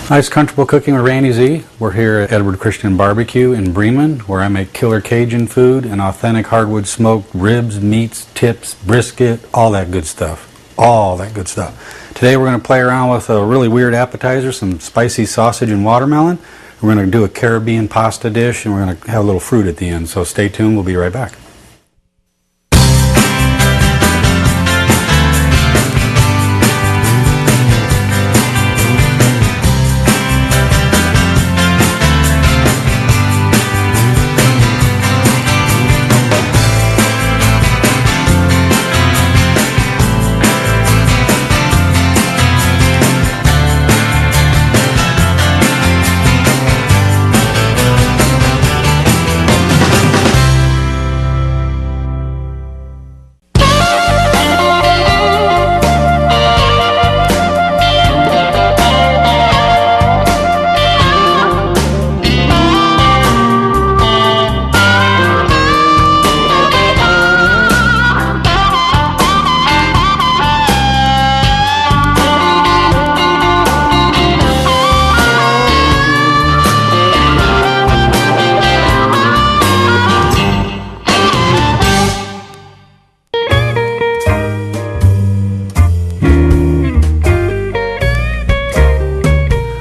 Hi, it's Comfortable Cooking with Randy Z. We're here at Edward Christian Barbecue in Bremen, where I make killer Cajun food and authentic hardwood smoked ribs, meats, tips, brisket, all that good stuff. All that good stuff. Today we're going to play around with a really weird appetizer, some spicy sausage and watermelon. We're going to do a Caribbean pasta dish, and we're going to have a little fruit at the end. So stay tuned, we'll be right back.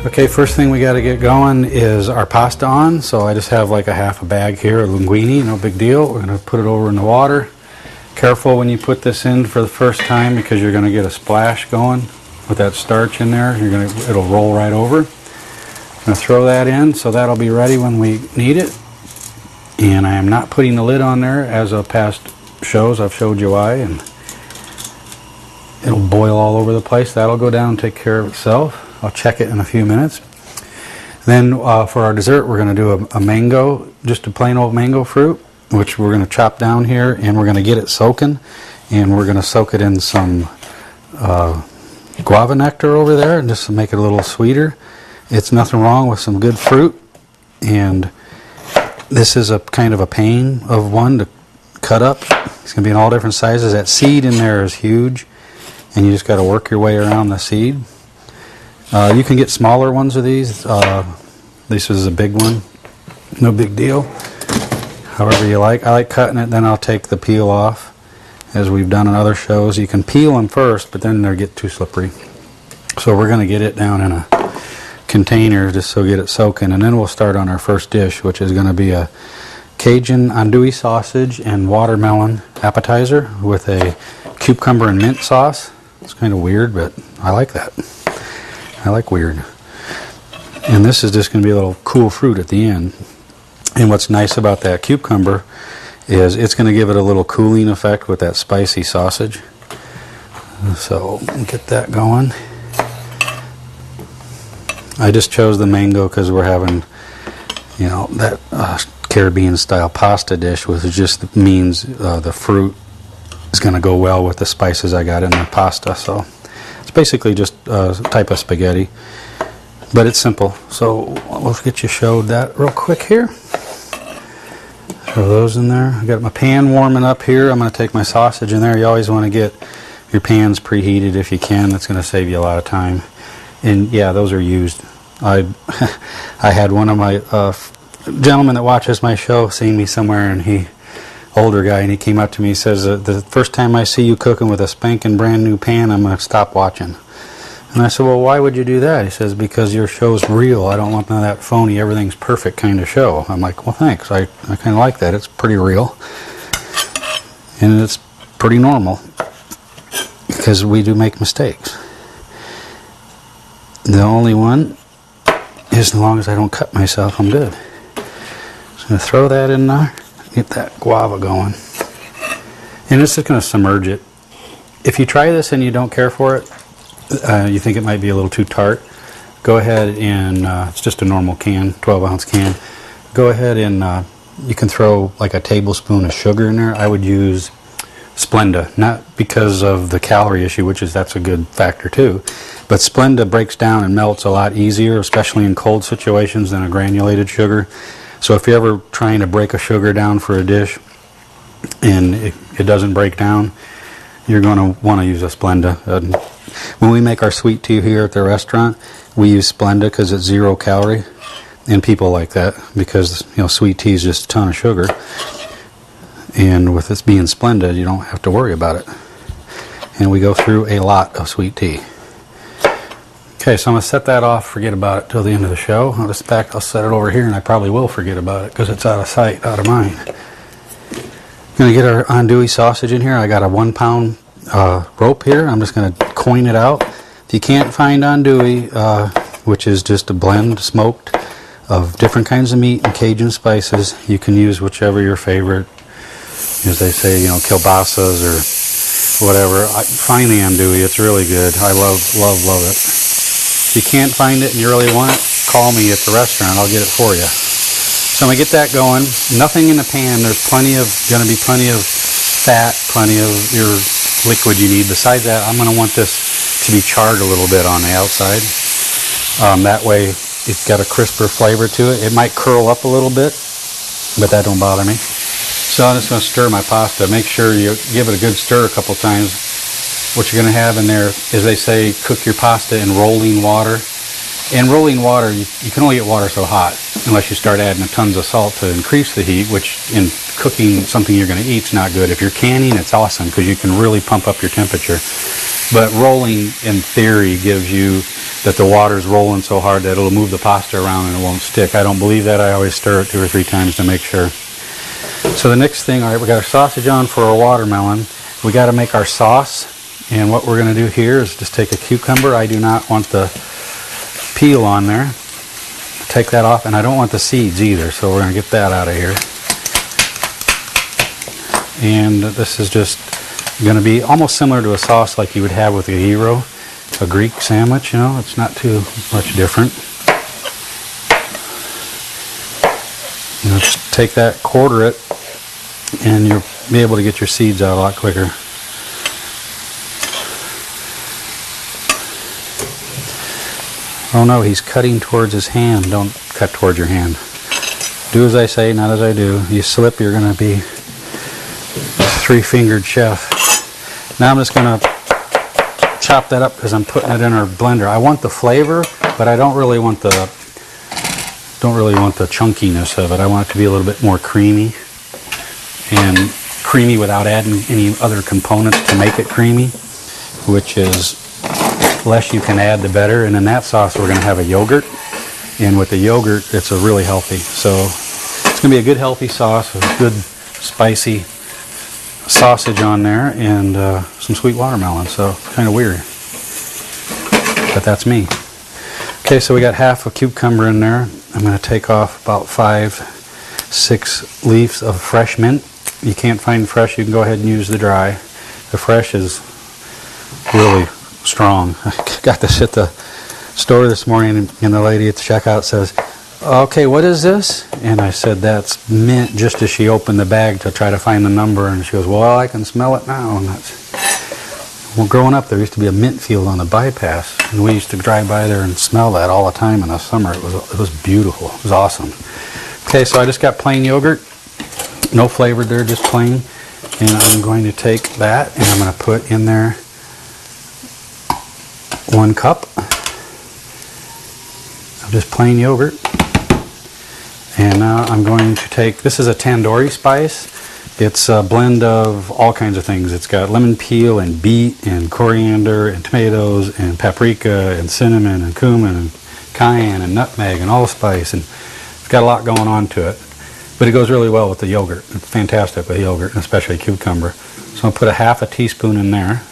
Okay, first thing we got to get going is our pasta on. So I just have like a half a bag here of linguine, no big deal. We're going to put it over in the water. Careful when you put this in for the first time because you're going to get a splash going with that starch in there. It'll roll right over. I'm going to throw that in so that'll be ready when we need it. And I am not putting the lid on there as of past shows. I've showed you why, and it'll boil all over the place. That'll go down and take care of itself. I'll check it in a few minutes. Then for our dessert, we're going to do a mango, just a plain old mango fruit, which we're going to chop down here, and we're going to get it soaking, and we're going to soak it in some guava nectar over there, just to make it a little sweeter. It's nothing wrong with some good fruit, and this is a kind of a pain of one to cut up. It's going to be in all different sizes. That seed in there is huge, and you just got to work your way around the seed. You can get smaller ones of these. This is a big one. No big deal. However you like. I like cutting it, then I'll take the peel off. As we've done in other shows, you can peel them first, but then they get too slippery. So we're going to get it down in a container just so get it soaking, and then we'll start on our first dish, which is going to be a Cajun Addouille sausage and watermelon appetizer with a cucumber and mint sauce. It's kind of weird, but I like that. I like weird. And this is just going to be a little cool fruit at the end. And what's nice about that cucumber is it's going to give it a little cooling effect with that spicy sausage. So get that going. I just chose the mango because we're having, you know, that Caribbean style pasta dish, which just means the fruit is going to go well with the spices I got in the pasta. So it's basically just a type of spaghetti, but it's simple. So we'll get you showed that real quick here. Throw those in there. I got my pan warming up here. I'm going to take my sausage in there. You always want to get your pans preheated if you can. That's going to save you a lot of time. And yeah, those are used. I had one of my gentlemen that watches my show seen me somewhere, and older guy, and he came up to me, he says, the first time I see you cooking with a spanking brand new pan, I'm going to stop watching. And I said, well, why would you do that? He says, because your show's real. I don't want none of that phony, everything's perfect kind of show. I'm like, well, thanks. I kind of like that. It's pretty real. And it's pretty normal, because we do make mistakes. The only one is, as long as I don't cut myself, I'm good. So I'm going to throw that in there. Get that guava going, and this is going to submerge it. If you try this and you don't care for it, you think it might be a little too tart, go ahead and it's just a normal can, 12-ounce can. Go ahead and you can throw like a tablespoon of sugar in there. I would use Splenda, not because of the calorie issue, that's a good factor too, but Splenda breaks down and melts a lot easier, especially in cold situations, than a granulated sugar. So if you're ever trying to break a sugar down for a dish and it doesn't break down, you're going to want to use a Splenda. When we make our sweet tea here at the restaurant, we use Splenda because it's 0 calorie, and people like that because sweet tea is just a ton of sugar. And with this being Splenda, you don't have to worry about it. And we go through a lot of sweet tea. Okay, so I'm going to set that off, forget about it till the end of the show. I'll set it over here, and I probably will forget about it because it's out of sight, out of mind. Going to get our Addouille sausage in here. I got a 1 pound rope here. I'm just going to coin it out. If you can't find Addouille, which is just a blend smoked of different kinds of meat and Cajun spices, you can use whichever your favorite, as they say, kielbasas or whatever. Find the Addouille. It's really good. I love it. If you can't find it and you really want it, call me at the restaurant. I'll get it for you. So I'm going to get that going. Nothing in the pan. There's going to be plenty of fat, plenty of your liquid you need. Besides that, I'm going to want this to be charred a little bit on the outside. That way it's got a crisper flavor to it. It might curl up a little bit, but that don't bother me. So I'm just going to stir my pasta. Make sure you give it a good stir a couple times. What you're going to have in there is, they say, cook your pasta in rolling water. In rolling water, you can only get water so hot unless you start adding tons of salt to increase the heat, which in cooking something you're going to eat is not good. If you're canning, it's awesome because you can really pump up your temperature. But rolling, in theory, gives you that the water's rolling so hard that it'll move the pasta around and it won't stick. I don't believe that. I always stir it 2 or 3 times to make sure. So the next thing, all right, we got our sausage on for our watermelon. We got to make our sauce. And what we're going to do here is just take a cucumber. I do not want the peel on there. Take that off, and I don't want the seeds either, so we're going to get that out of here. And this is just going to be almost similar to a sauce like you would have with a gyro, a Greek sandwich, it's not too much different. Just take that, quarter it, and you'll be able to get your seeds out a lot quicker. Oh no, he's cutting towards his hand. Don't cut towards your hand. Do as I say, not as I do. You slip, you're going to be a 3-fingered chef. Now I'm just going to chop that up because I'm putting it in our blender. I want the flavor, but I don't really want the chunkiness of it. I want it to be a little bit more creamy, and creamy without adding any other components to make it creamy, which is, less you can add, the better. And in that sauce, we're going to have a yogurt. And with the yogurt, it's a really healthy. So it's going to be a good healthy sauce with good spicy sausage on there and some sweet watermelon. So kind of weird, but that's me. Okay, so we got half a cucumber in there. I'm going to take off about 5-6 leaves of fresh mint. You can't find fresh, you can go ahead and use the dry. The fresh is really strong. I got this at the store this morning, and the lady at the checkout says, "Okay, what is this?" And I said, "That's mint," just as she opened the bag to try to find the number, and she goes, "Well, I can smell it now." And well, growing up, there used to be a mint field on the bypass, and we used to drive by there and smell that all the time in the summer. It was beautiful. It was awesome. Okay, so I just got plain yogurt, no flavored there, just plain, and I'm going to take that and I'm going to put in there 1 cup of just plain yogurt. And now I'm going to take, this is a tandoori spice. It's a blend of all kinds of things. It's got lemon peel and beet and coriander and tomatoes and paprika and cinnamon and cumin and cayenne and nutmeg and allspice, and it's got a lot going on to it. But it goes really well with the yogurt. It's fantastic with yogurt, and especially cucumber. So I'll put a half a teaspoon in there.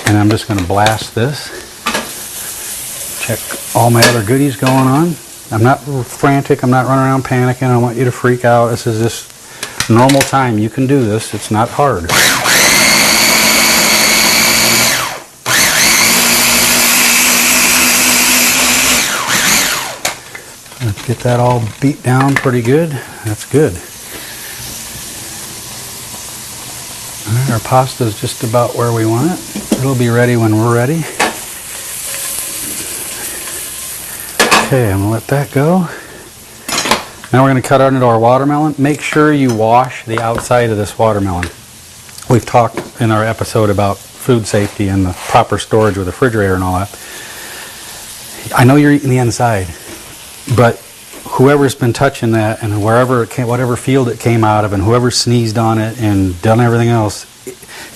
And I'm just going to blast this. Check all my other goodies going on. I'm not frantic. I'm not running around panicking. I don't want you to freak out. This is just normal time. You can do this. It's not hard. Let's get that all beat down pretty good. That's good. All right, our pasta is just about where we want it. It'll be ready when we're ready. Okay, I'm going to let that go. Now we're going to cut into our watermelon. Make sure you wash the outside of this watermelon. We've talked in our episode about food safety and the proper storage with the refrigerator and all that. I know you're eating the inside, but whoever's been touching that and wherever it came, whatever field it came out of, and whoever sneezed on it and done everything else,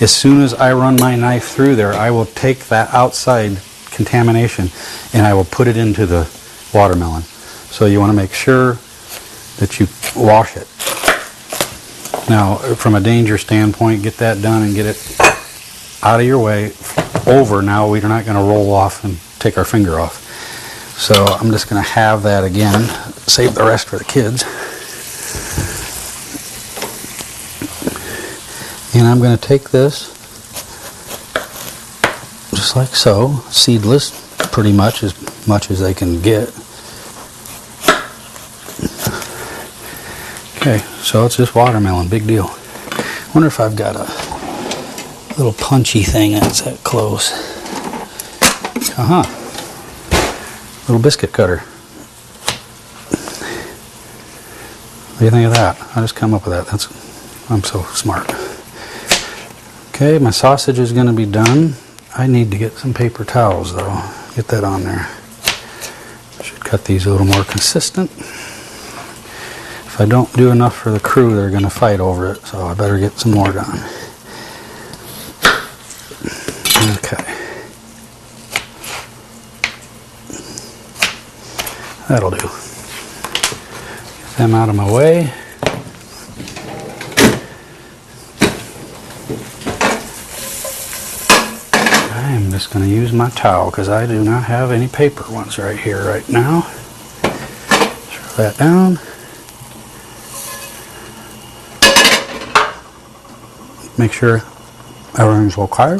as soon as I run my knife through there, I will take that outside contamination and I will put it into the watermelon. So you want to make sure that you wash it. Now, from a danger standpoint, get that done and get it out of your way. Over now, we're not going to roll off and take our finger off. So I'm just going to have that again, save the rest for the kids. And I'm going to take this, just like so, seedless, pretty much as they can get. Okay, so it's just watermelon, big deal. Wonder if I've got a little punchy thing that's that close. Little biscuit cutter. What do you think of that? I just come up with that. I'm so smart. Okay, my sausage is going to be done. I need to get some paper towels though. Get that on there. Should cut these a little more consistent. If I don't do enough for the crew, they're going to fight over it, so I better get some more done. Okay. That'll do. Get them out of my way. I'm just going to use my towel because I do not have any paper ones right here right now. Throw that down. Make sure everything's okay,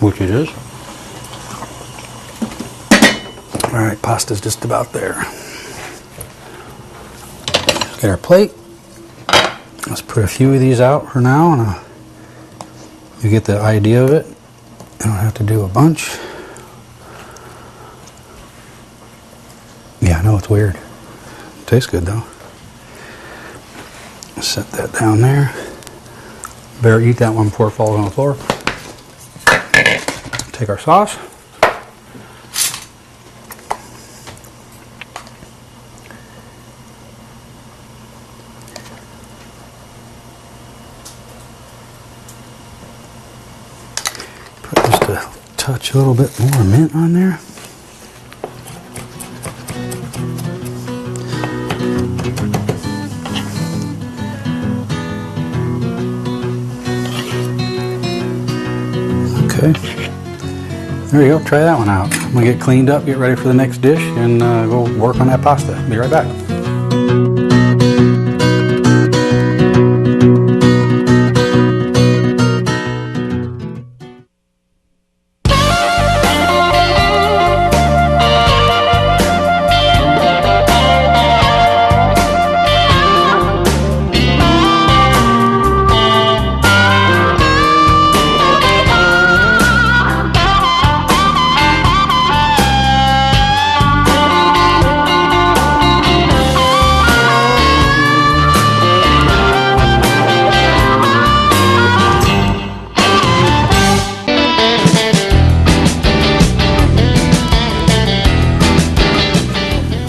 which it is. Alright, pasta's just about there. Let's get our plate. Let's put a few of these out for now, and you get the idea of it. I don't have to do a bunch. Yeah, I know it's weird. It tastes good though. Set that down there. Better eat that one before it falls on the floor. Take our sauce. Put just a touch, a little bit more mint on there. Okay, there you go, try that one out. I'm going to get cleaned up, get ready for the next dish, and go work on that pasta. Be right back.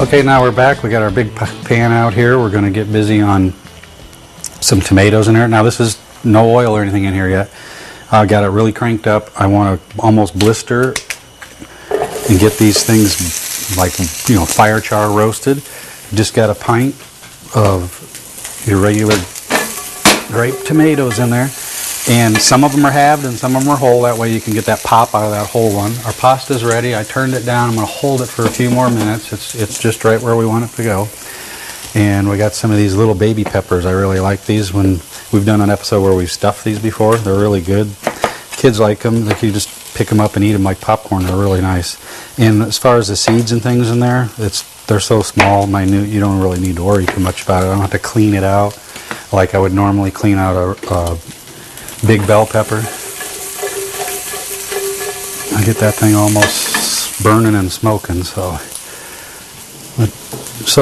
Okay, now we're back. We got our big pan out here. We're going to get busy on some tomatoes in there. Now this is no oil or anything in here yet. I got it really cranked up. I want to almost blister and get these things like, you know, fire char roasted. Just got a pint of your regular grape tomatoes in there. And some of them are halved and some of them are whole. That way you can get that pop out of that whole one. Our pasta's ready. I turned it down. I'm going to hold it for a few more minutes. It's just right where we want it to go. And we got some of these little baby peppers. I really like these. When we've done an episode where we've stuffed these before, they're really good. Kids like them. Like, you just pick them up and eat them like popcorn. They're really nice. And as far as the seeds and things in there, they're so small, minute, you don't really need to worry too much about it. I don't have to clean it out like I would normally clean out a big bell pepper. I get that thing almost burning and smoking. So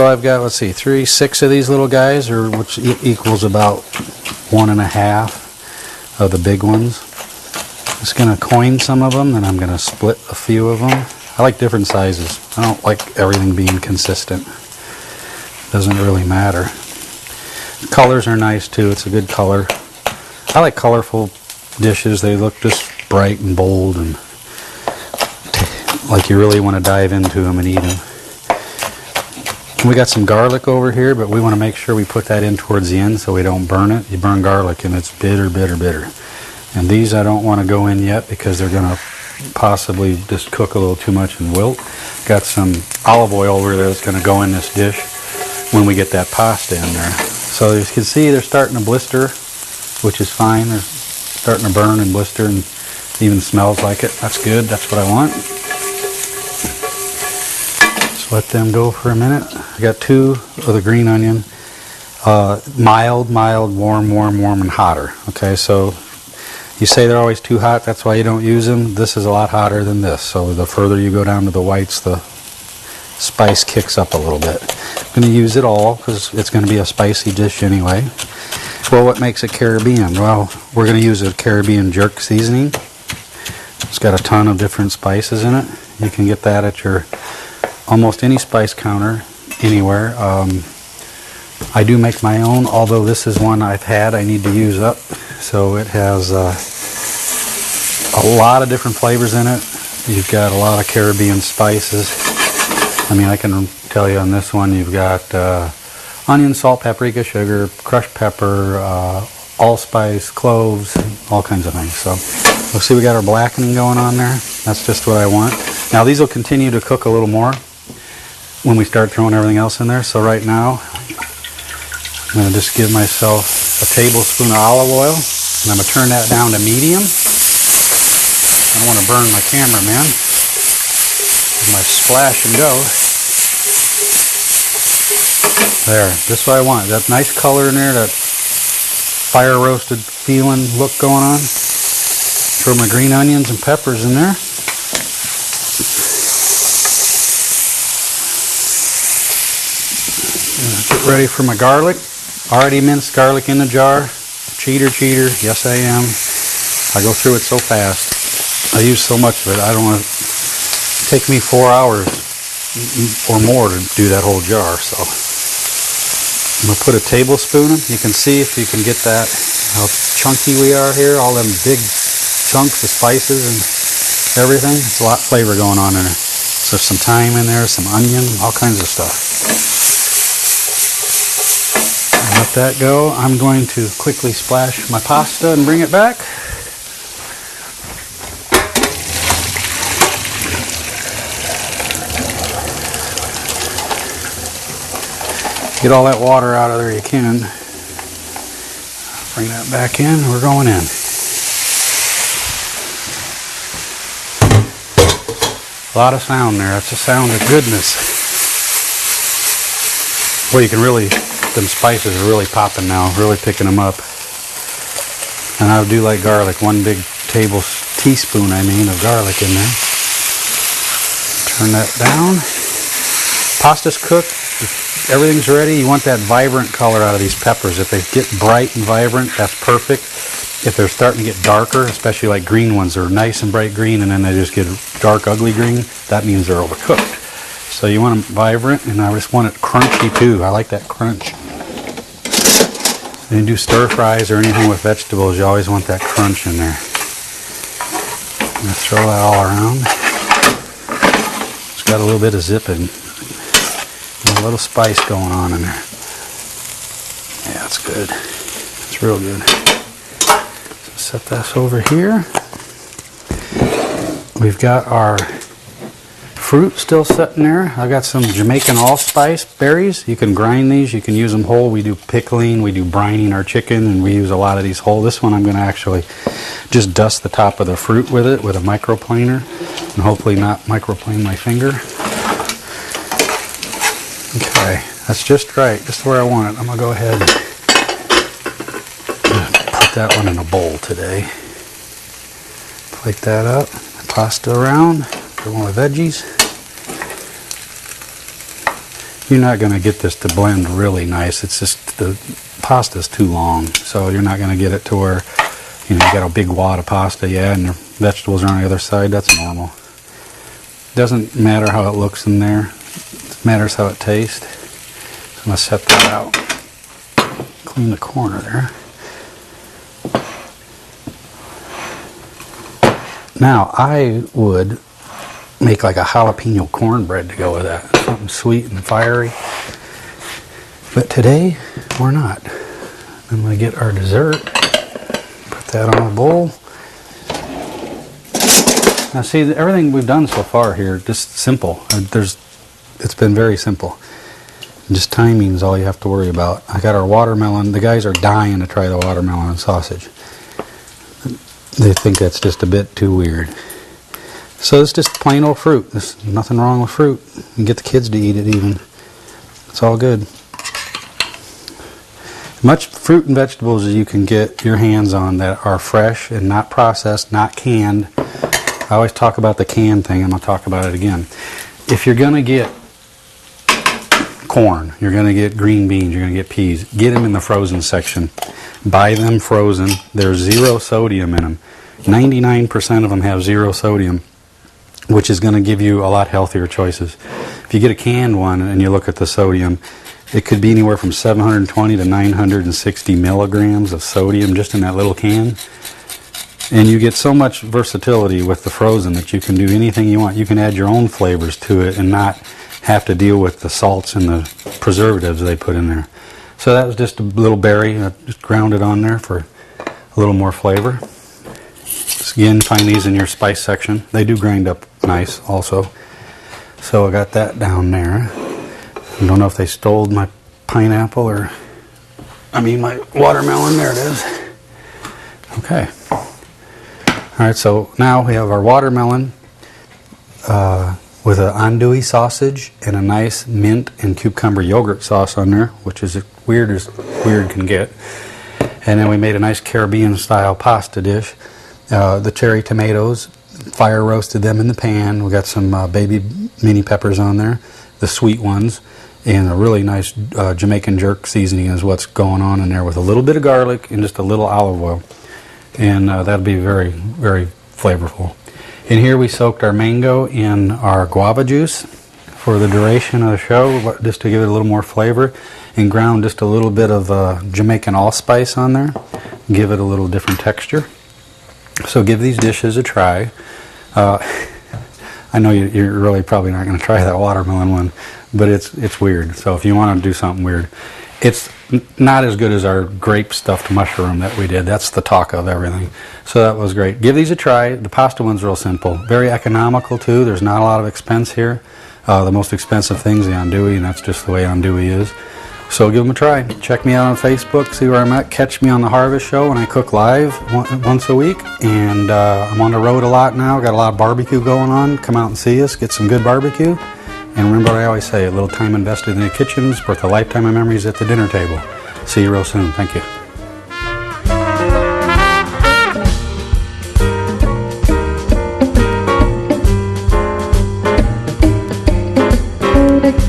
I've got, let's see, 6 of these little guys, which equals about 1.5. of the big ones. Just going to coin some of them, and I'm going to split a few of them. I like different sizes. I don't like everything being consistent. Doesn't really matter. Colors are nice too. It's a good color. I like colorful dishes. They look just bright and bold and like you really want to dive into them and eat them. We got some garlic over here, but we want to make sure we put that in towards the end so we don't burn it. You burn garlic and it's bitter, bitter, bitter. And these I don't want to go in yet because they're going to possibly just cook a little too much and wilt. Got some olive oil over there that's going to go in this dish when we get that pasta in there. So as you can see, they're starting to blister, which is fine. They're starting to burn and blister and even smells like it. That's good. That's what I want. Just let them go for a minute. I got 2 of the green onion. Mild, warm, and hotter. Okay, so you say they're always too hot. That's why you don't use them. This is a lot hotter than this. So the further you go down to the whites, the spice kicks up a little bit. I'm going to use it all because it's going to be a spicy dish anyway. Well, what makes it Caribbean? Well, we're going to use a Caribbean jerk seasoning. It's got a ton of different spices in it. You can get that at your almost any spice counter anywhere. I do make my own, although this is one I've had I need to use up. So it has a lot of different flavors in it. You've got a lot of Caribbean spices. I mean, I can tell you on this one, you've got onion, salt, paprika, sugar, crushed pepper, allspice, cloves, all kinds of things. So we'll see we got our blackening going on there. That's just what I want. Now these will continue to cook a little more when we start throwing everything else in there. So right now, I'm going to just give myself a tablespoon of olive oil, and I'm going to turn that down to medium. I don't want to burn my camera, man. My splash and go. There, just what I want. That nice color in there, that fire roasted feeling look going on. Throw my green onions and peppers in there. Get ready for my garlic. Already minced garlic in the jar. Cheater, yes I am. I go through it so fast. I use so much of it, I don't want to take me 4 hours or more to do that whole jar. So I'm going to put a tablespoon in. You can see if you can get that, how chunky we are here. All them big chunks of spices and everything. It's a lot of flavor going on in there. So there's some thyme in there, some onion, all kinds of stuff. Let that go. I'm going to quickly splash my pasta and bring it back. Get all that water out of there you can. Bring that back in. We're going in. A lot of sound there. That's a sound of goodness. Well, you can really, them spices are really popping now, really picking them up. And I do like garlic. 1 big teaspoon, of garlic in there. Turn that down. Pasta's cooked. Everything's ready. You want that vibrant color out of these peppers. If they get bright and vibrant, that's perfect. If they're starting to get darker, especially like green ones, they're nice and bright green, and then they just get dark, ugly green, that means they're overcooked. So you want them vibrant, and I just want it crunchy too. I like that crunch. When you do stir fries or anything with vegetables, you always want that crunch in there. I'm going to throw that all around. It's got a little bit of zipping. A little spice going on in there. Yeah, it's good. It's real good. So set this over here. We've got our fruit still sitting there. I got some Jamaican allspice berries. You can grind these. You can use them whole. We do pickling. We do brining our chicken, and we use a lot of these whole. This one I'm going to actually just dust the top of the fruit with it with a microplaner, and hopefully not microplane my finger. Okay, that's just right, just where I want it. I'm going to go ahead and put that one in a bowl today. Plate that up, pasta around, put one of the veggies. You're not going to get this to blend really nice. It's just the pasta's too long, so you're not going to get it to where You know, you got a big wad of pasta, yeah, and your vegetables are on the other side. That's normal. Doesn't matter how it looks in there. It matters how it tastes. So I'm going to set that out. Clean the corner there. Now, I would make like a jalapeno cornbread to go with that. Something sweet and fiery. But today, we're not. I'm going to get our dessert. Put that on a bowl. Now see, everything we've done so far here, just simple. It's been very simple. Just timing is all you have to worry about. I got our watermelon. The guys are dying to try the watermelon and sausage. They think that's just a bit too weird. So it's just plain old fruit. There's nothing wrong with fruit. You can get the kids to eat it even. It's all good. Much fruit and vegetables as you can get your hands on that are fresh and not processed, not canned. I always talk about the canned thing. I'm going to talk about it again. If you're going to get corn, you're going to get green beans, you're going to get peas, get them in the frozen section. Buy them frozen. There's 0 sodium in them. 99% of them have 0 sodium, which is going to give you a lot healthier choices. If you get a canned one and you look at the sodium, it could be anywhere from 720 to 960 milligrams of sodium just in that little can. And you get so much versatility with the frozen that you can do anything you want. You can add your own flavors to it and not have to deal with the salts and the preservatives they put in there. So that was just a little berry. I just ground it on there for a little more flavor. Just again, find these in your spice section. They do grind up nice also. So I got that down there. I don't know if they stole my pineapple or, my watermelon. There it is. Okay. Alright, so now we have our watermelon with an Addouille sausage and a nice mint and cucumber yogurt sauce on there, which is as weird can get. And then we made a nice Caribbean style pasta dish. The cherry tomatoes, fire roasted them in the pan. We got some baby mini peppers on there, the sweet ones, and a really nice Jamaican jerk seasoning is what's going on in there with a little bit of garlic and just a little olive oil. And that'll be very, very flavorful. In here we soaked our mango in our guava juice for the duration of the show, just to give it a little more flavor, and ground just a little bit of Jamaican allspice on there, give it a little different texture. So give these dishes a try. I know you're really probably not going to try that watermelon one, but it's weird. So if you want to do something weird, it's not as good as our grape stuffed mushroom that we did. That's the talk of everything. So that was great. Give these a try. The pasta one's real simple. Very economical too. There's not a lot of expense here. The most expensive thing's the Addouille, and that's just the way Addouille is. So give them a try. Check me out on Facebook, see where I'm at. Catch me on the Harvest Show when I cook live once a week. And I'm on the road a lot now. Got a lot of barbecue going on. Come out and see us. Get some good barbecue. And remember what I always say, a little time invested in the kitchen is worth a lifetime of memories at the dinner table. See you real soon. Thank you. Thank you.